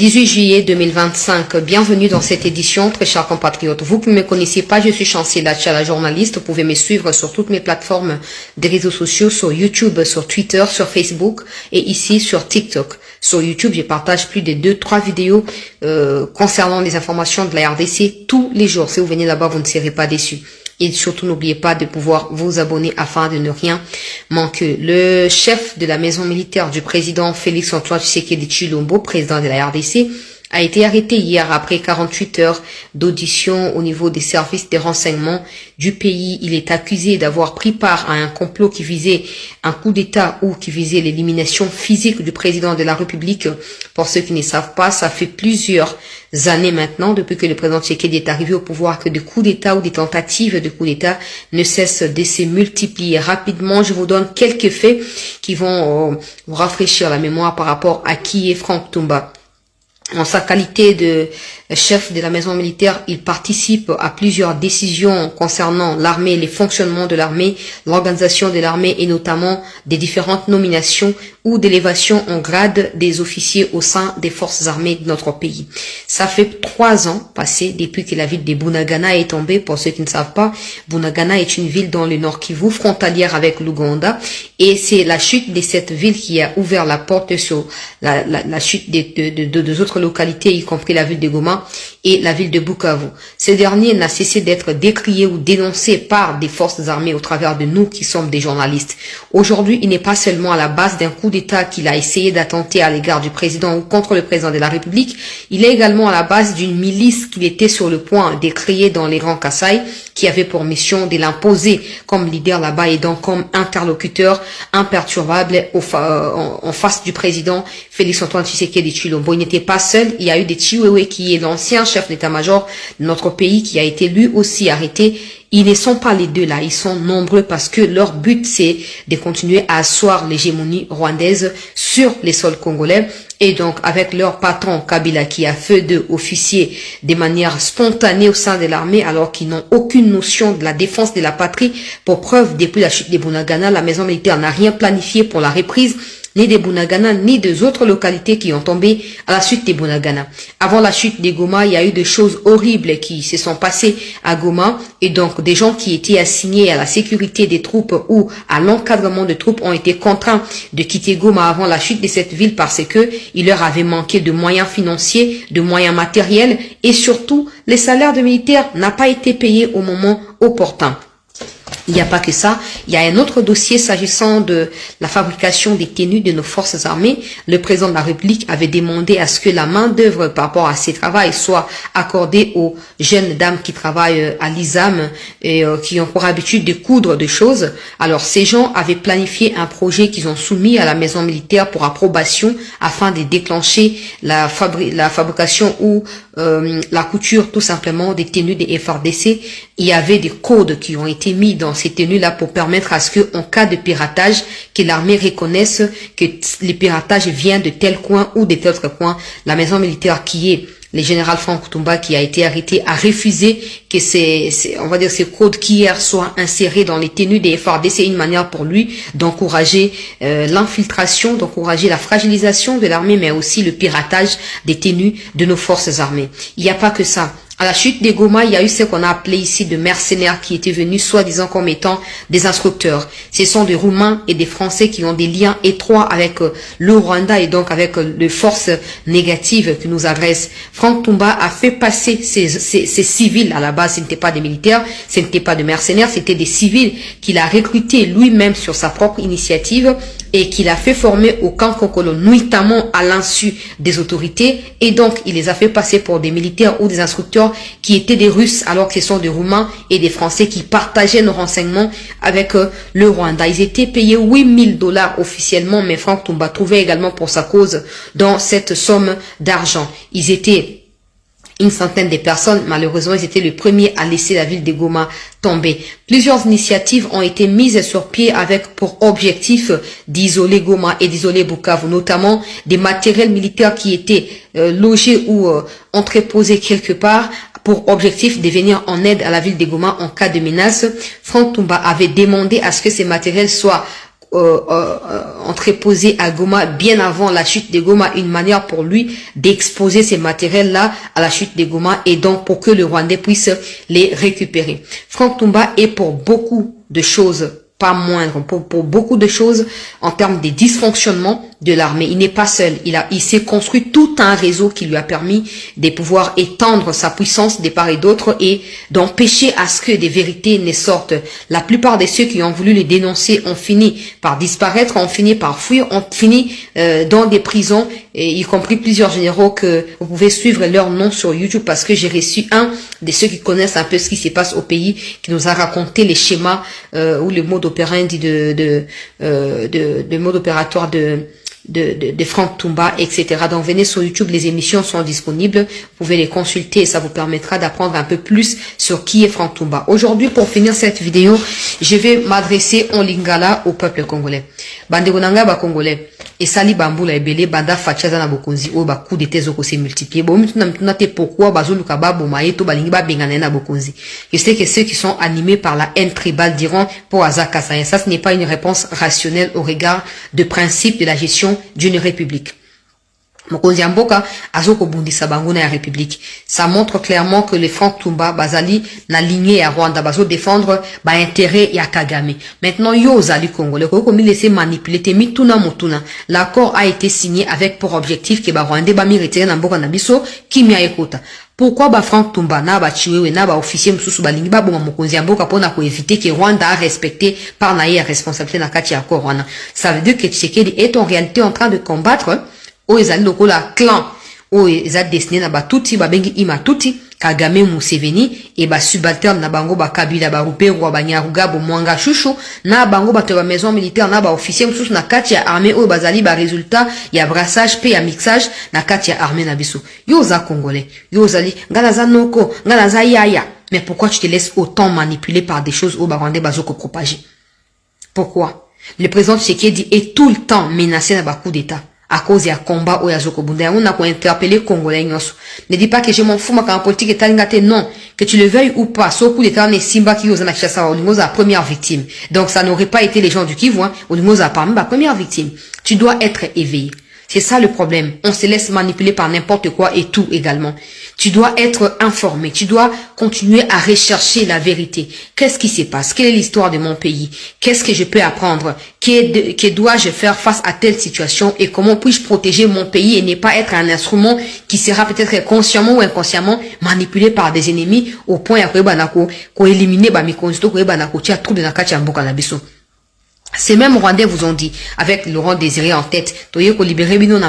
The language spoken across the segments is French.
18 juillet 2025, bienvenue dans cette édition, très chers compatriotes. Vous qui ne me connaissez pas, je suis Chancela Tchala, journaliste. Vous pouvez me suivre sur toutes mes plateformes des réseaux sociaux, sur YouTube, sur Twitter, sur Facebook et ici sur TikTok. Sur YouTube, je partage plus de 2-3 vidéos concernant les informations de la RDC tous les jours. Si vous venez là-bas, vous ne serez pas déçus. Et surtout, n'oubliez pas de pouvoir vous abonner afin de ne rien manquer. Le chef de la maison militaire du président Félix Antoine Tshisekedi Tshilombo, président de la RDC, a été arrêté hier après 48 heures d'audition au niveau des services de renseignement du pays. Il est accusé d'avoir pris part à un complot qui visait un coup d'État ou qui visait l'élimination physique du président de la République. Pour ceux qui ne savent pas, ça fait plusieurs années maintenant, depuis que le président Tshisekedi est arrivé au pouvoir, que des coups d'État ou des tentatives de coups d'État ne cessent de se multiplier. Rapidement, je vous donne quelques faits qui vont vous rafraîchir la mémoire par rapport à qui est Franck Toumba. En sa qualité de chef de la maison militaire, il participe à plusieurs décisions concernant l'armée, les fonctionnements de l'armée, l'organisation de l'armée et notamment des différentes nominations ou d'élévation en grade des officiers au sein des forces armées de notre pays. Ça fait 3 ans passés depuis que la ville de Bunagana est tombée. Pour ceux qui ne savent pas, Bunagana est une ville dans le Nord Kivu, frontalière avec l'Ouganda, et c'est la chute de cette ville qui a ouvert la porte sur la chute de autres localités, y compris la ville de Goma et la ville de Bukavu. Ce dernier n'a cessé d'être décrié ou dénoncé par des forces armées au travers de nous qui sommes des journalistes. Aujourd'hui, il n'est pas seulement à la base d'un coup d'État qu'il a essayé d'attenter à l'égard du président ou contre le président de la République, il est également à la base d'une milice qu'il était sur le point de créer dans les rangs Kassai, qui avait pour mission de l'imposer comme leader là-bas et donc comme interlocuteur imperturbable en face du président Félix Antoine Tshisekedi Tshilombo. Il n'était pas seul, il y a eu des Chiwewe qui est l'ancien chef d'état-major de notre pays qui a été lui aussi arrêté. Ils ne sont pas les deux là, ils sont nombreux parce que leur but c'est de continuer à asseoir l'hégémonie rwandaise sur les sols congolais. Et donc, avec leur patron Kabila qui a fait d'eux officiers de manière spontanée au sein de l'armée alors qu'ils n'ont aucune notion de la défense de la patrie. Pour preuve, depuis la chute des Bunagana, la maison militaire n'a rien planifié pour la reprise ni des Bunagana, ni des autres localités qui ont tombé à la suite des Bunagana. Avant la chute des Goma, il y a eu des choses horribles qui se sont passées à Goma, et donc des gens qui étaient assignés à la sécurité des troupes ou à l'encadrement de troupes ont été contraints de quitter Goma avant la chute de cette ville parce que il leur avait manqué de moyens financiers, de moyens matériels, et surtout, les salaires de militaires n'ont pas été payés au moment opportun. Il n'y a pas que ça, il y a un autre dossier s'agissant de la fabrication des tenues de nos forces armées. Le président de la République avait demandé à ce que la main d'œuvre par rapport à ces travaux soit accordée aux jeunes dames qui travaillent à l'ISAM et qui ont pour habitude de coudre des choses. Alors ces gens avaient planifié un projet qu'ils ont soumis à la maison militaire pour approbation afin de déclencher la fabrication ou la couture tout simplement des tenues des FARDC. Il y avait des codes qui ont été mis dans ces tenues-là pour permettre à ce que, en cas de piratage, que l'armée reconnaisse que le piratage vient de tel coin ou de tel autre coin. La maison militaire qui est le général Franck Toumba qui a été arrêté a refusé que on va dire ces codes qu'hier soient insérés dans les tenues des FARDC. C'est une manière pour lui d'encourager l'infiltration, d'encourager la fragilisation de l'armée, mais aussi le piratage des tenues de nos forces armées. Il n'y a pas que ça. À la chute des Goma, il y a eu ce qu'on a appelé ici de mercenaires qui étaient venus soi-disant comme étant des instructeurs. Ce sont des Roumains et des Français qui ont des liens étroits avec le Rwanda et donc avec les forces négatives qui nous agressent. Franck Toumba a fait passer ces civils, à la base ce n'était pas des militaires, ce n'était pas des mercenaires, c'était des civils qu'il a recrutés lui-même sur sa propre initiative et qu'il a fait former au camp Kokolo, notamment à l'insu des autorités, et donc il les a fait passer pour des militaires ou des instructeurs qui étaient des Russes, alors que ce sont des Roumains et des Français qui partageaient nos renseignements avec le Rwanda. Ils étaient payés $8 000 officiellement, mais Franck Toumba trouvait également pour sa cause dans cette somme d'argent. Ils étaient une centaine de personnes. Malheureusement, ils étaient les premiers à laisser la ville de Goma tomber. Plusieurs initiatives ont été mises sur pied avec pour objectif d'isoler Goma et d'isoler Bukavu, notamment des matériels militaires qui étaient logés ou entreposés quelque part pour objectif de venir en aide à la ville de Goma en cas de menace. Franck Toumba avait demandé à ce que ces matériels soient entreposé à Goma bien avant la chute de Goma, une manière pour lui d'exposer ces matériels-là à la chute de Goma et donc pour que le Rwandais puisse les récupérer. Franck Toumba est pour beaucoup de choses, pas moindre, pour beaucoup de choses en termes de dysfonctionnement de l'armée. Il n'est pas seul. Il s'est construit tout un réseau qui lui a permis de pouvoir étendre sa puissance des part et d'autre et d'empêcher à ce que des vérités ne sortent. La plupart de ceux qui ont voulu les dénoncer ont fini par disparaître, ont fini par fuir, ont fini dans des prisons, et y compris plusieurs généraux que vous pouvez suivre leur nom sur YouTube parce que j'ai reçu un de ceux qui connaissent un peu ce qui se passe au pays, qui nous a raconté les schémas ou le mode opérandi de mode opératoire de Franck Toumba, etc. Donc venez sur YouTube, les émissions sont disponibles, vous pouvez les consulter et ça vous permettra d'apprendre un peu plus sur qui est Franck Toumba. Aujourd'hui, pour finir cette vidéo, je vais m'adresser en lingala au peuple congolais. Bandegonanga ba congolais et sali bambula ebele banda fachaza na bokonzi o ba coup de tezo ko se multiplier. Bon mituna te pourquoi bazoluka ba bomaeto balingi ba bengana na bokonzi. Je sais que ceux qui sont animés par la haine tribale diront pour Azaka ça ce n'est pas une réponse rationnelle au regard de principe de la gestion d'une république. Mokonzi Mboka azoko bundisa bango na ya république. Ça montre clairement que les Franck Toumba bazali na lignée ya Rwanda bazo défendre ba intérêt ya Kagame. Maintenant yo zali congolais ko mi laisser manipuler te mituna mutuna. L'accord a été signé avec pour objectif que ba Rwandais ba mi retirer na mboka na biso kimia ekota. Pourquoi ba Franck Toumba na ba chiwewe na ba officier msusu balingi ba boma mokonzi Mboka pona ko éviter que Rwanda a respecté par na ya responsabilité na kati ya accord wana. Ça veut dire que Tshisekedi est en réalité en train de combattre o ezali lokola clan o eza destiné na batuti babengi imatuti Kagame Museveni et ba subalterne na bango ba Kabila ba Rupero ba Nyarugabo Mwanga Chouchou na bango ba ba maison militaire na ba officier msusu na kati ya armée o bazali ba résultat ya brassage pe ya mixage na kati ya armée na biso. Yo za congolais, yo zali ngana za noko, ngana za yaya. Mais pourquoi tu te laisses autant manipuler par des choses au Rwandais bazoko propager? Pourquoi? Le président Tshisekedi est tout le temps menacé na ba coup d'état à cause ya combat ou ya zokobunda. On a ko interpeller congolais nyonso. Ne dis pas que je m'en fous ma politique est talingate, non, que tu le veuilles ou pas. So coup d'état ne simba ki ozana chassa au limoza première victime. Donc ça n'aurait pas été les gens du Kivu hein, au limoza parmi la première victime. Tu dois être éveillé. C'est ça le problème. On se laisse manipuler par n'importe quoi et tout également. Tu dois être informé. Tu dois continuer à rechercher la vérité. Qu'est-ce qui se passe? Quelle est l'histoire de mon pays? Qu'est-ce que je peux apprendre? Que dois-je faire face à telle situation? Et comment puis-je protéger mon pays et ne pas être un instrument qui sera peut-être consciemment ou inconsciemment manipulé par des ennemis au point à éliminer mikonzito tia trouble na kati ya mboka na biso. Ces mêmes Rwandais vous ont dit, avec Laurent Désiré en tête,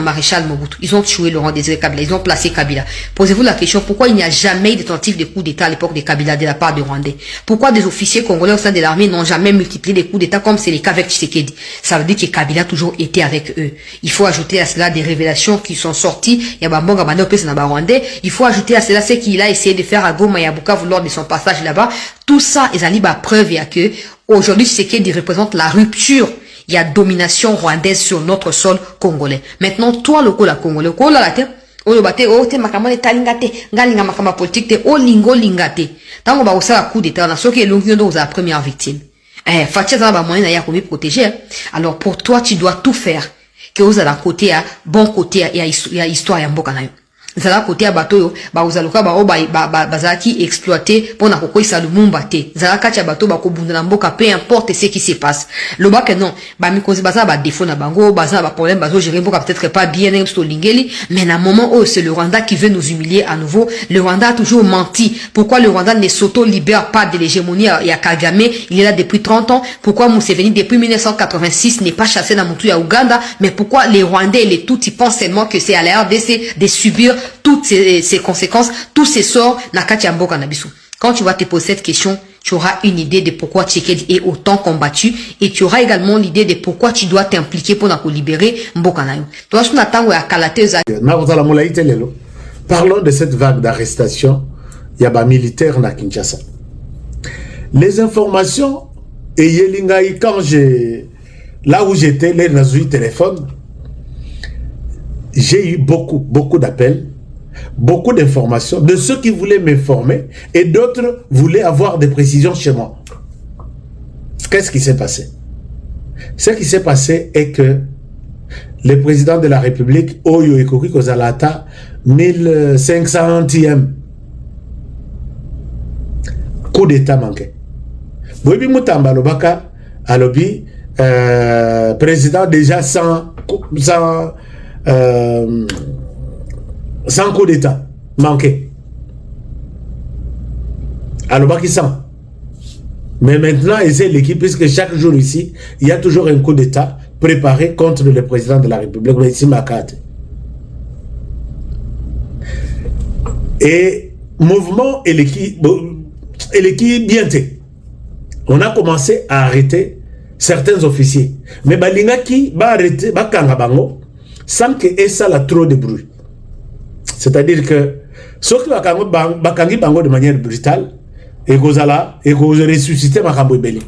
Maréchal Mobutu, ils ont tué Laurent Désiré Kabila, ils ont placé Kabila. Posez-vous la question, pourquoi il n'y a jamais eu de tentative de coup d'État à l'époque de Kabila de la part des Rwandais? Pourquoi des officiers congolais au sein de l'armée n'ont jamais multiplié des coups d'État comme c'est le cas avec Tshisekedi? Ça veut dire que Kabila a toujours été avec eux. Il faut ajouter à cela des révélations qui sont sorties. Il faut ajouter à cela ce qu'il a essayé de faire à Goma et à Bukavu lors de son passage là-bas. Tout ça, ils allaient preuve à que aujourd'hui, Tshisekedi représente la rupture. Il y a domination rwandaise sur notre sol congolais. Maintenant, toi, le congolais, la terre, o bate o te makamane talingate, ngalinga makama politique te o lingo lingate. Tango ba osala coup d'état na soki elongi ndo za première victime. Fatia za ba moyen na ya ko protéger. Alors pour toi, tu dois tout faire que aux à la côté à bon côté il y a histoire ya mboka na yo. Zala côté à bateau yo ba ozaluka bazaki exploité pour na kokoisa lumumba te. Zala kati ya bateau ba ko bunda na mboka peu importe ce qui se passe. Le bas que non, ba mikozi baza ba défaut na bango, baza ba problème bazo gérer mboka peut-être pas bien to lingeli, mais à un moment où c'est le Rwanda qui veut nous humilier à nouveau. Le Rwanda a toujours menti. Pourquoi le Rwanda ne s'auto-libère pas de l'hégémonie ya Kagame? Il est là depuis 30 ans. Pourquoi Museveni depuis 1986 n'est pas chassé dans Mutu ya Uganda? Mais pourquoi les Rwandais et les Tutsis pensent seulement que c'est à la RDC de subir toutes ces conséquences, tous ces sorts na kati ya mboka na biso? Quand tu vas te poser cette question, tu auras une idée de pourquoi Tshisekedi est autant combattu et tu auras également l'idée de pourquoi tu dois t'impliquer pour libérer mboka na yo. Toi suna tango ya kalateza na kozala molaite lelo. Parlons de cette vague d'arrestation ya ba militaire na Kinshasa. Les informations et yelingai quand là où j'étais, les nazui téléphone, j'ai eu beaucoup d'appels, beaucoup d'informations de ceux qui voulaient m'informer et d'autres voulaient avoir des précisions chez moi. Qu'est-ce qui s'est passé? Ce qui s'est passé est que le président de la République, Oyo Ekoki Kozalata, 1500e coup d'état manqué. Bobi Moutamba Lobaka, alobi, président déjà sans coup d'état manqué. Alobaki sans. Mais maintenant, c'est l'équipe, puisque chaque jour ici, il y a toujours un coup d'état préparé contre le président de la République, ici Makate. Et mouvement et l'équipe bienté. On a commencé à arrêter certains officiers. Mais Balingaki va arrêter, va kanga bango, sans que ça a trop de bruit. C'est-à-dire que ceux qui va kangi bango de manière brutale, et que vous ressuscité Makambo Beli.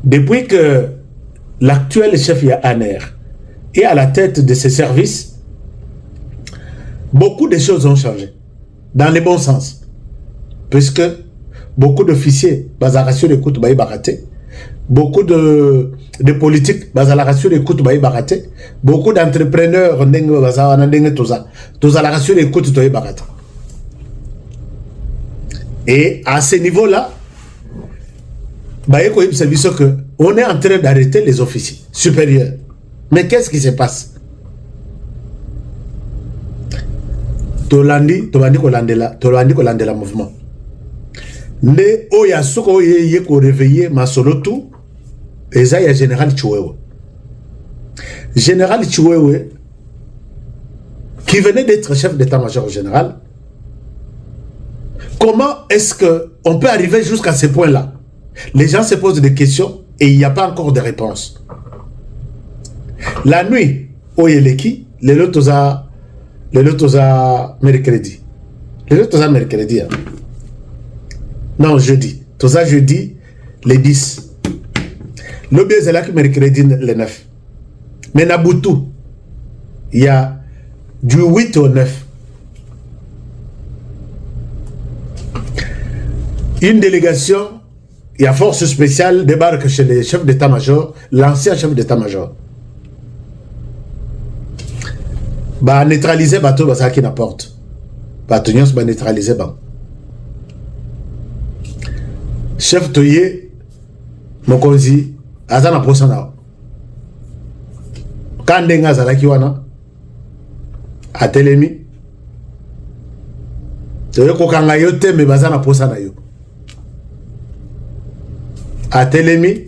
Depuis que l'actuel chef Yahaner est à la tête de ses services, beaucoup de choses ont changé, dans le bon sens. Puisque beaucoup d'officiers, Bazaration de Koutou Baï Baraté, beaucoup de politiques, Bazaration de Koutou Baï Baraté, beaucoup d'entrepreneurs, Bazaration de Koutou Baï Baraté. Et à ce niveau-là, on est en train d'arrêter les officiers supérieurs. Mais qu'est-ce qui se passe? Tolandi Kolandela mouvement. Ne oya soko ye ko réveiller masolotu eza ya général Chiwewe. Général Chiwewe qui venait d'être chef d'état-major général. Comment est-ce qu'on peut arriver jusqu'à ce point-là? Les gens se posent des questions et il n'y a pas encore de réponse. La nuit, Oyeleki, les lotosa mercredi. Les lotosa mercredi. Hein? Non, jeudi. Tosa jeudi, les 10. L'objet c'est là que mercredi, le 9. Mais Nabutu, il y a du 8 au 9. Une délégation, il y a force spéciale, débarque chez le chef d'état-major, l'ancien chef d'état-major. Bah, neutraliser bateau, bah, ça qui n'apporte. Bateau, bah, neutraliser, bah. Chef Toye, Mokonzi, Azana Posana. Kandenga Zalaki wana, Atelemi. Toye kokanga yote, mais Bazana Posana yo. À Telemi,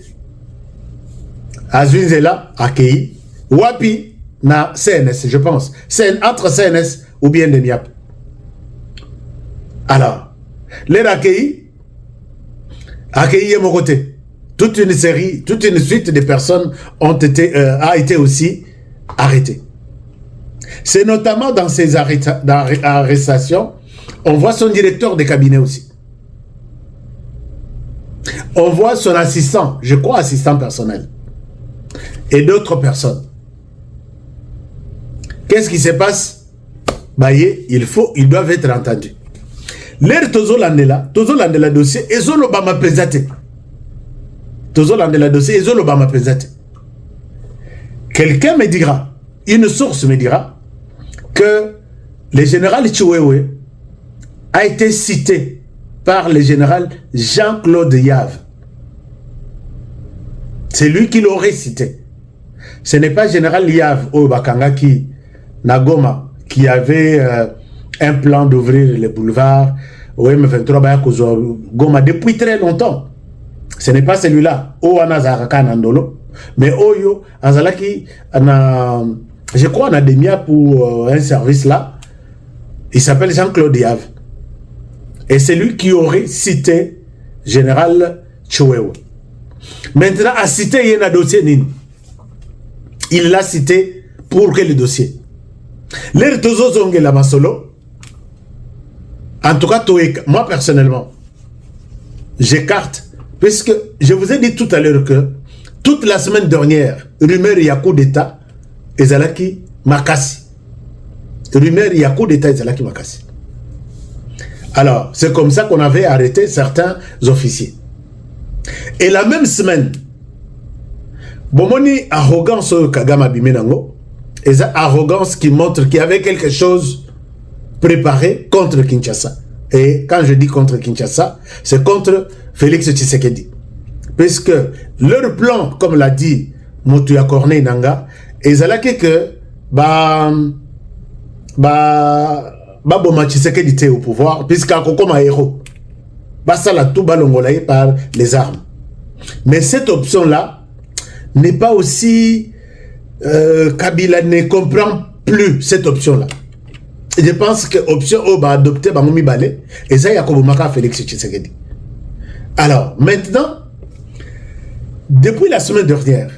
à Zunzela, à Kei, Wapi, na CNS, je pense. Entre CNS ou bien de Niap. Alors, les accueillis de mon côté. Toute une série, toute une suite de personnes a été aussi arrêtées. C'est notamment dans ces arrestations, on voit son directeur de cabinet aussi. On voit son assistant, je crois assistant personnel, et d'autres personnes. Qu'est-ce qui se passe? Baye, ils doivent être entendus. L'air Tozo Landela dossier, et Zolo Bama Pesate. Tozo Landela dossier, et Zolo Bama Pesate. Quelqu'un me dira, une source me dira, que le général Chiwewe a été cité par le général Jean-Claude Yave. C'est lui qui l'aurait cité. Ce n'est pas général Yave au Bakanga qui, Nagoma, qui avait un plan d'ouvrir les boulevards au M23 Goma depuis très longtemps. Ce n'est pas celui-là. Au Anazaraka Nandolo. Mais Oyo, Azalaki, je crois, on a des miens pour un service là. Il s'appelle Jean-Claude Yave. Et c'est lui qui aurait cité général Chiwewe. Maintenant, à citer Yena dossier Nini. Il l'a cité pour quel dossier? L'air Tozo Zonge la Masolo. En tout cas, moi personnellement, j'écarte. Puisque je vous ai dit tout à l'heure que toute la semaine dernière, rumeur il y a coup d'état et Zalaki Makassi. Rumeur il y a coup d'état et Zalaki Makassi. Alors, c'est comme ça qu'on avait arrêté certains officiers. Et la même semaine, Bomoni arrogance au Kagame Bimenango, et ça arrogance qui montre qu'il y avait quelque chose préparé contre Kinshasa. Et quand je dis contre Kinshasa, c'est contre Félix Tshisekedi. Puisque leur plan, comme l'a dit Moutuya Corneille Nanga, ils allaient que Boma Tshisekedi était au pouvoir, puisqu'à comme un héros. Ça la tout balongolaye par les armes. Mais cette option-là n'est pas aussi... Kabila ne comprend plus cette option-là. Je pense que l'option va adopter Bamoumi Balé, et ça, il y a comme Félix Tshisekedi. Alors, maintenant, depuis la semaine dernière,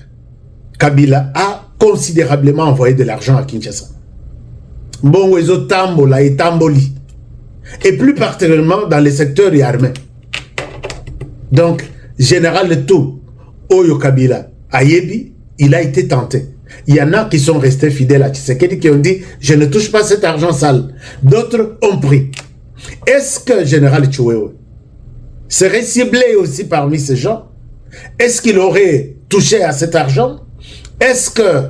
Kabila a considérablement envoyé de l'argent à Kinshasa. Bon, ils ont Tambola et Tamboli. Et plus particulièrement dans les secteurs armés. Donc, général de tout, Oyo Kabila, Ayebi, il a été tenté. Il y en a qui sont restés fidèles à Tshisekedi, qui ont dit, je ne touche pas cet argent sale. D'autres ont pris. Est-ce que général Chiwewe serait ciblé aussi parmi ces gens? Est-ce qu'il aurait touché à cet argent? Est-ce que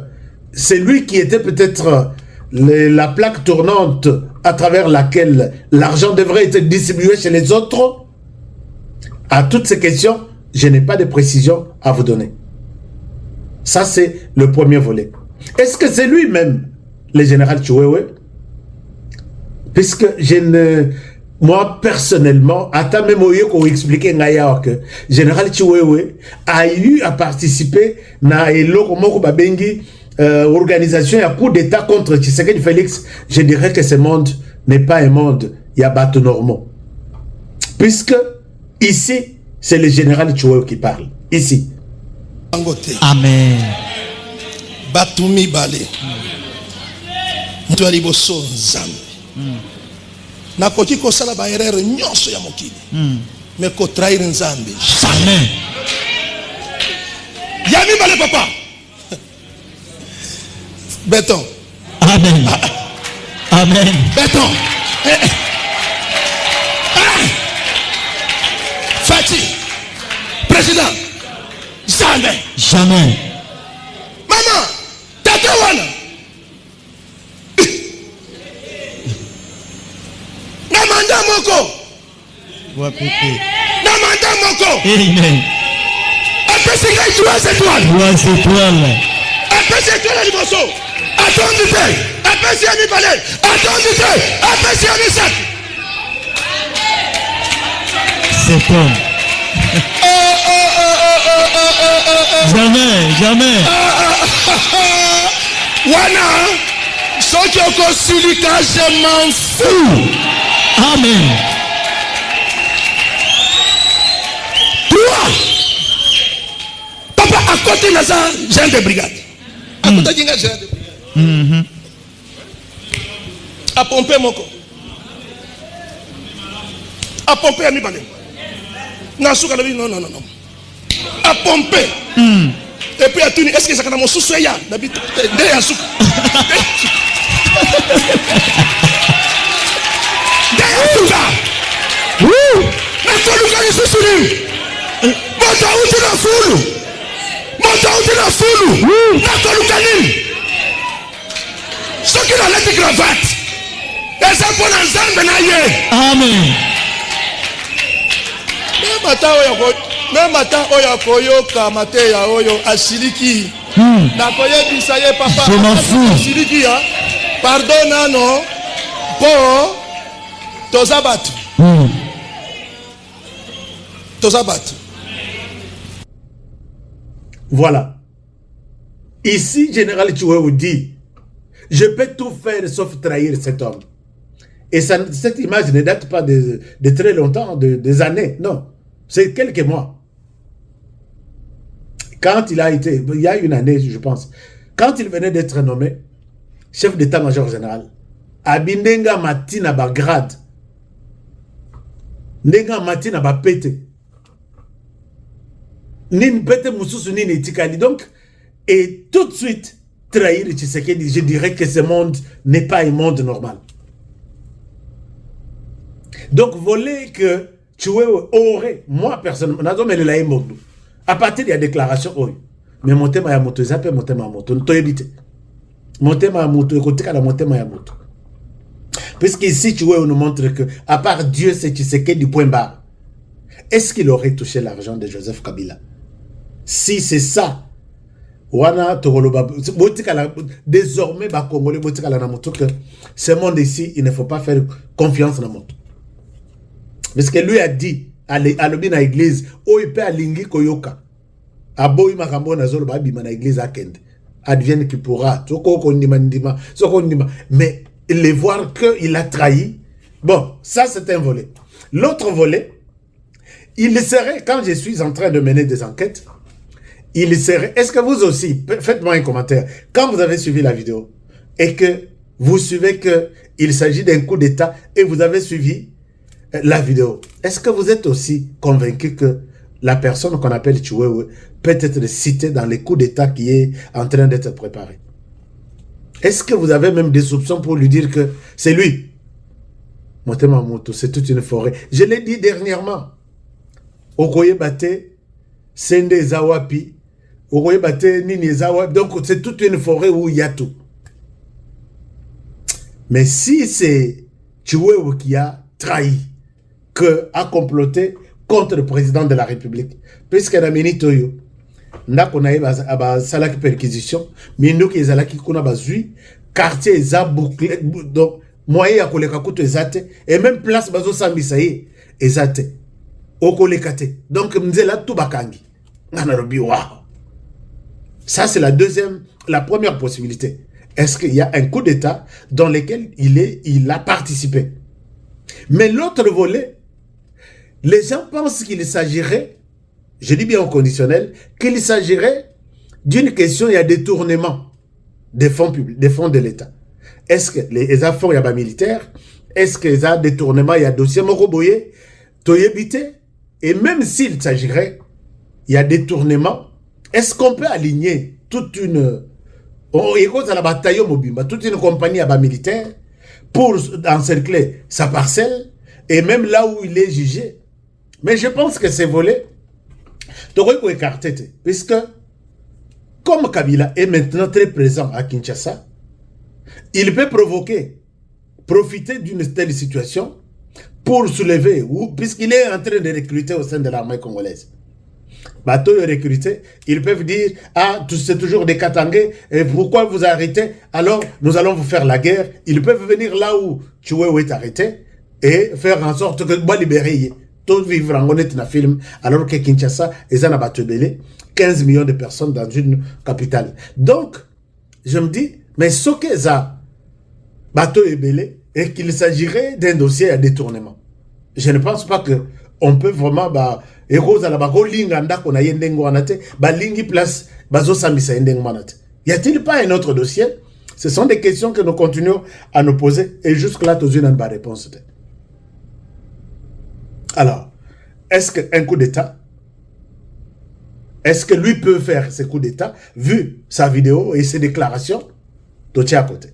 c'est lui qui était peut-être la plaque tournante à travers laquelle l'argent devrait être distribué chez les autres? À toutes ces questions, je n'ai pas de précision à vous donner. Ça, c'est le premier volet. Est-ce que c'est lui-même, le général Chiwewe? Puisque je ne... Moi, personnellement, attends même au expliquer que le général Chiwewe a eu à participer à l'organisation à coup d'État contre Tshisekedi Félix. Je dirais que ce monde n'est pas un monde, il y a bateau normaux. Puisque ici, c'est le général Chiwewe qui parle. Ici. Amen. Batumi Bale. Mutu aliboso nzambe. Nakoki kosala ba erreur nyonso ya mokili. Mais ko trahir nzambe. Amen. Yami Bale papa. Béton. Amen. Amen. Béton. Fati. Président. Jamais. Jamais. Maman, tata wana. Namanda moko. Wapete. Namanda moko. Amen. Après c'est qu'il y a 3 étoiles. 3 étoiles. Après c'est étoile à l'imoso. Attends du paix. Après c'est Ami Balé. Attends du paix. Après c'est Ami Sac. Cet homme. Jamais, jamais. Wana, soki okosilika, je m'en fous. Amen. Toi, papa, à côté de ça, j'ai de brigade. À côté de ça, j'ai de brigade. À pomper mon corps. À pomper à mi balé. Non, non, non, non. À pomper. Et puis à tout, est-ce que ça a mon sous-soya? Il y a sous. Mais faut le gagner sous lui. Monta où tu la foule. Monta où tu la foule. N'a le gagner. Ce qui a la cravate. Et ça pour l'ensemble. Amen. Même attends oyo koyoka mateya oyo asiliki na koyebisa ye papa je m'en fous asiliki ya pardon non po tozabat Voilà. Ici, général Chiwewe dit, je peux tout faire sauf trahir cet homme. Et ça, cette image ne date pas de très longtemps, des années, non. C'est quelques mois. Quand il a été, il y a une année, je pense, quand il venait d'être nommé chef d'état-major général, Abindenga Matina Bagrad, Nenga Matina Bapete, Nin Pete Moussousou Nini Tikali, donc, et tout de suite, trahir Tshisekedi, je dirais que ce monde n'est pas un monde normal. Donc, voler que Chiwewe aurait, moi personnellement, à partir de la déclaration, mais motema ya moto eza pe motema ya moto toyebi te motema ya moto ekotikala motema ya moto. Puisque ici tu nous montre que à part Dieu c'est Tshisekedi du point barre. Est-ce qu'il aurait touché l'argent de Joseph Kabila? Si c'est ça, wana tokoloba botikala désormais ba congolais botikala na moto que ce monde ici il ne faut pas faire confiance na moto. Parce que lui a dit à l'obina église o ipe alingi koyoka aboyi makambo na zolo ba bima na église akende advienne qui pourra soko kondima ndima soko ndima mais les voir qu'il a trahi. Bon, ça c'est un volet. L'autre volet, il serait, quand je suis en train de mener des enquêtes, il serait, est-ce que vous aussi, faites-moi un commentaire, quand vous avez suivi la vidéo et que vous suivez qu'il s'agit d'un coup d'État et vous avez suivi la vidéo, est-ce que vous êtes aussi convaincu que la personne qu'on appelle Chiwewe peut être citée dans les coups d'État qui est en train d'être préparé? Est-ce que vous avez même des soupçons pour lui dire que c'est lui? Motema moto, c'est toute une forêt. Je l'ai dit dernièrement. Okoye Bate, Sende Zawapi, Okoye Bate, Nini Zawapi. Donc c'est toute une forêt où il y a tout. Mais si c'est Chiwewe qui a trahi, que a comploté contre le président de la République, puisqu'elle a mené Toyo, ndako na aba salaki perquisition minduki ezalaki kuna bazui quartier eza bouclé donc moyen ya koleka kutu ezate et même place bazo sambisa ye ezate okoleka te donc mzela tout bakangi ngana robi wow. Ça c'est la première possibilité. Est-ce qu'il y a un coup d'État dans lequel il a participé? Mais l'autre volet, les gens pensent qu'il s'agirait, je dis bien au conditionnel, qu'il s'agirait d'une question, il y a détournement des fonds publics, des fonds de l'État. Est-ce que les fonds, il y a militaires? Est-ce qu'il y a détournement, il y a dossier Moroboye, Toyebite? Et même s'il s'agirait, il y a détournement, est-ce qu'on peut aligner toute une... toute une compagnie à bas militaire pour encercler sa parcelle et même là où il est jugé? Mais je pense que ces volets, puisque comme Kabila est maintenant très présent à Kinshasa, il peut profiter d'une telle situation pour soulever, ou puisqu'il est en train de recruter au sein de l'armée congolaise. Bateau recruté, ils peuvent dire, ah, c'est toujours des Katangais, et pourquoi vous arrêtez? Alors, nous allons vous faire la guerre. Ils peuvent venir là où Chiwewe est arrêté et faire en sorte que vous libérez. Tout vivre en honnête na film, alors que Kinshasa est un abattu 15 millions de personnes dans une capitale. Donc, je me dis, mais ce que ça, bateau est belé, et qu'il s'agirait d'un dossier à détournement. Je ne pense pas que on peut vraiment, y a-t-il pas un autre dossier? Ce sont des questions que nous continuons à nous poser, et jusque-là, tu n'as pas de réponse. Alors, est-ce qu'un coup d'État, est-ce que lui peut faire ce coup d'État, vu sa vidéo et ses déclarations, de à côté?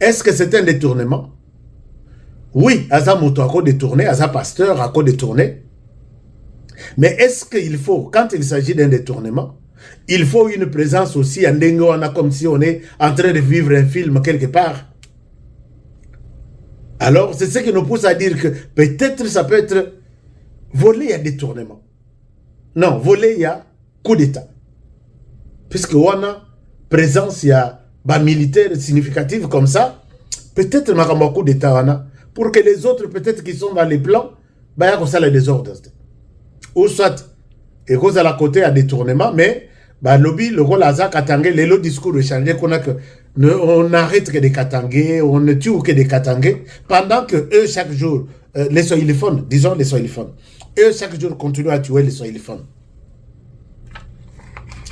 Est-ce que c'est un détournement? Oui, Aza Mouto a détourné, Aza Pasteur a détourné. Mais est-ce qu'il faut, quand il s'agit d'un détournement, il faut une présence aussi en Dengoana, comme si on est en train de vivre un film quelque part? Alors, c'est ce qui nous pousse à dire que peut-être ça peut être volé, il y a détournement. Non, volé, il y a coup d'État. Puisque on a présence, il y a militaire significative comme ça, peut-être il y a un coup d'État, pour que les autres, peut-être qui sont dans les plans, il y a comme ça les désordres. Ou soit, et cause à la côté, à détournement, mais lobby, le rôle Azak Katangé, le discours de changer qu'on a que on arrête que des Katangés, on ne tue que des Katangés, pendant que eux, chaque jour, les soiliphones, disons les soiliphones, eux, chaque jour, continuent à tuer les soiliphones.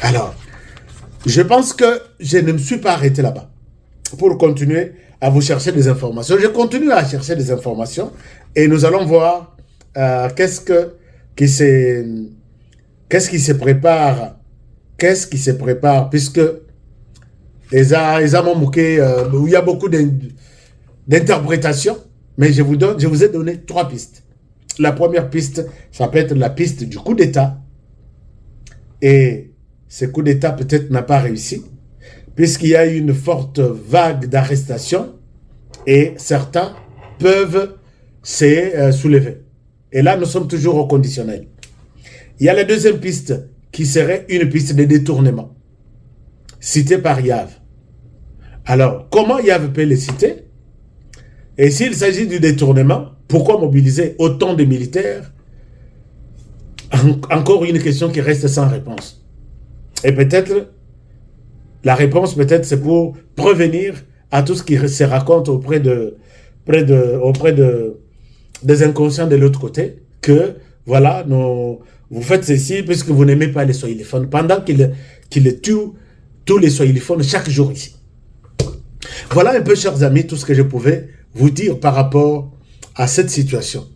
Alors, je pense que je ne me suis pas arrêté là-bas pour continuer à vous chercher des informations. Je continue à chercher des informations et nous allons voir qu'est-ce qui se prépare. Qu'est-ce qui se prépare, puisque il y a beaucoup d'interprétations, mais je vous ai donné 3 pistes. La première piste, ça peut être la piste du coup d'État, et ce coup d'État peut-être n'a pas réussi, puisqu'il y a eu une forte vague d'arrestations et certains peuvent se soulever. Et là, nous sommes toujours au conditionnel. Il y a la deuxième piste qui serait une piste de détournement, citée par Yav. Alors, comment Yav peut les citer? Et s'il s'agit du détournement, pourquoi mobiliser autant de militaires? Encore une question qui reste sans réponse. Et peut-être, la réponse peut-être c'est pour prévenir à tout ce qui se raconte auprès des inconscients de l'autre côté, que voilà, vous faites ceci puisque vous n'aimez pas les swahiliphones, pendant qu'ils tuent tous les swahiliphones chaque jour ici. Voilà un peu, chers amis, tout ce que je pouvais vous dire par rapport à cette situation.